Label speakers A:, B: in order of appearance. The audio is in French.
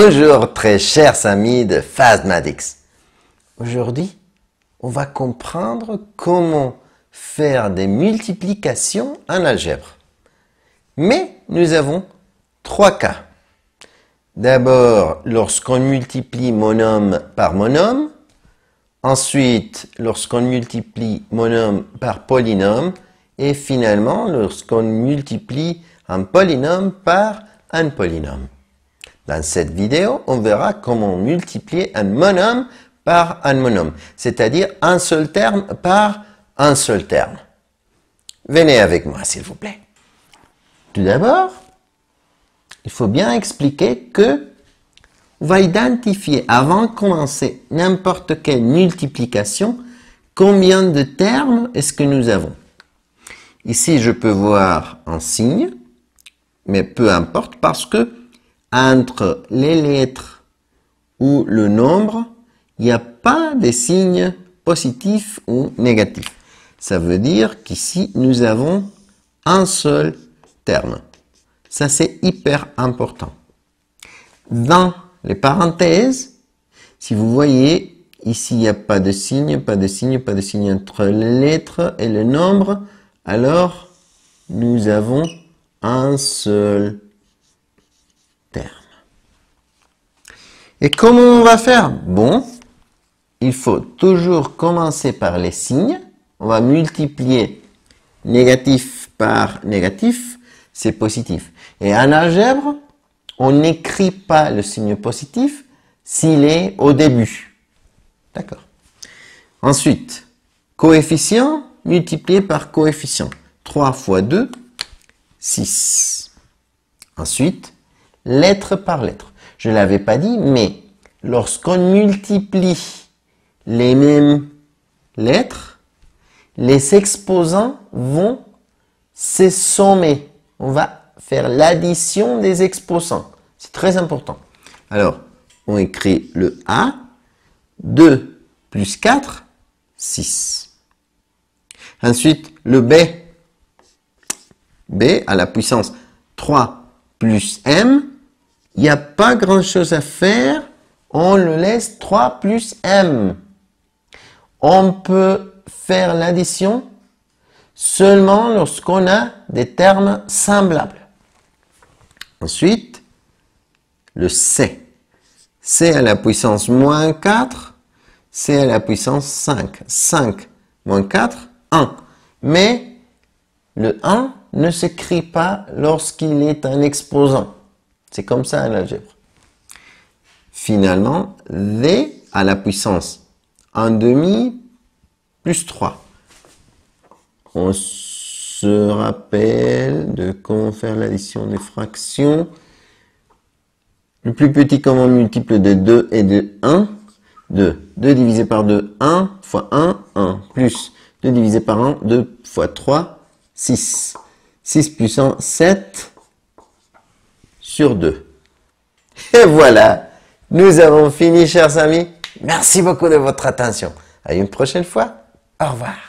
A: Bonjour très chers amis de Fastmathix. Aujourd'hui, on va comprendre comment faire des multiplications en algèbre. Mais nous avons trois cas. D'abord, lorsqu'on multiplie monome par monome. Ensuite, lorsqu'on multiplie monome par polynôme. Et finalement, lorsqu'on multiplie un polynôme par un polynôme. Dans cette vidéo, on verra comment multiplier un monome par un monome, c'est-à-dire un seul terme par un seul terme. Venez avec moi, s'il vous plaît. Tout d'abord, il faut bien expliquer que on va identifier, avant de commencer n'importe quelle multiplication, combien de termes est-ce que nous avons. Ici, je peux voir un signe, mais peu importe, parce que entre les lettres ou le nombre, il n'y a pas de signes positifs ou négatifs. Ça veut dire qu'ici, nous avons un seul terme. Ça, c'est hyper important. Dans les parenthèses, si vous voyez, ici, il n'y a pas de signe, pas de signe, pas de signe entre les lettres et le nombre. Alors, nous avons un seul terme. Et comment on va faire? Bon, il faut toujours commencer par les signes. On va multiplier négatif par négatif, c'est positif. Et en algèbre, on n'écrit pas le signe positif s'il est au début. D'accord. Ensuite, coefficient multiplié par coefficient. 3 fois 2, 6. Ensuite, lettre par lettre. Je ne l'avais pas dit, mais lorsqu'on multiplie les mêmes lettres, les exposants vont se sommer. On va faire l'addition des exposants. C'est très important. Alors, on écrit le A. 2 plus 4, 6. Ensuite, le B. B à la puissance 3 plus M. Il n'y a pas grand-chose à faire. On le laisse 3 plus M. On peut faire l'addition seulement lorsqu'on a des termes semblables. Ensuite, le C. C à la puissance moins 4. C à la puissance 5. 5 moins 4, 1. Mais le 1 ne s'écrit pas lorsqu'il est un exposant. C'est comme ça en algèbre. Finalement, D à la puissance 1/2 plus 3. On se rappelle de comment faire l'addition des fractions. Le plus petit comme un multiple de 2 et de 1. 2. 2 divisé par 2, 1 fois 1, 1. Plus 2 divisé par 1, 2 fois 3, 6. 6 plus 1, 7 sur 2. Et voilà, nous avons fini, chers amis. Merci beaucoup de votre attention. À une prochaine fois. Au revoir.